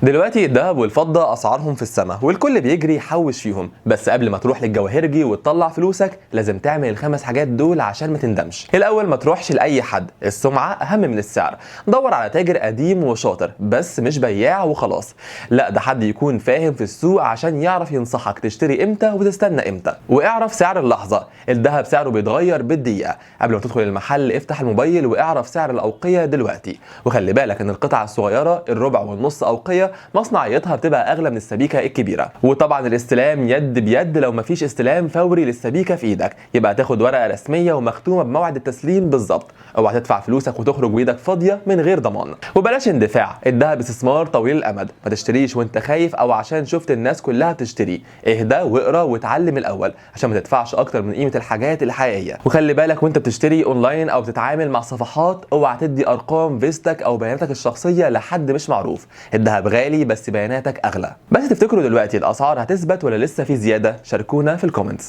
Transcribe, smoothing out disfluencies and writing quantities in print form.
دلوقتي الذهب والفضة أسعارهم في السماء والكل بيجري يحوش فيهم، بس قبل ما تروح للجواهرجي وتطلع فلوسك لازم تعمل الخمس حاجات دول عشان ما تندمش. الأول ما تروحش لأي حد، السمعة أهم من السعر. دور على تاجر قديم وشاطر بس مش بياع وخلاص، لا ده حد يكون فاهم في السوق عشان يعرف ينصحك تشتري امتى وتستنى امتى. واعرف سعر اللحظة، الذهب سعره بيتغير بالدقيقة. قبل ما تدخل المحل افتح الموبايل واعرف سعر الأوقية دلوقتي، وخلي بالك ان القطع الصغيرة الربع والنص أوقية مصنعيتها بتبقى اغلى من السبيكه الكبيره. وطبعا الاستلام يد بيد، لو مفيش استلام فوري للسبيكه في ايدك يبقى تاخد ورقه رسميه ومختومه بموعد التسليم بالظبط. اوعى تدفع فلوسك وتخرج وايدك فاضيه من غير ضمان. وبلاش اندفاع، الذهب استثمار طويل الامد، ما تشتريش وانت خايف او عشان شفت الناس كلها بتشتري. اهدى واقرا واتعلم الاول عشان ما تدفعش اكتر من قيمه الحاجات الحقيقيه. وخلي بالك وانت بتشتري اونلاين او بتتعامل مع صفحات، اوعى تدي ارقام فيزتك او بياناتك الشخصيه لحد مش معروف. الذهب غالي بس بياناتك اغلى. بس تفتكروا دلوقتي الاسعار هتثبت ولا لسه في زياده؟ شاركونا في الكومنتس.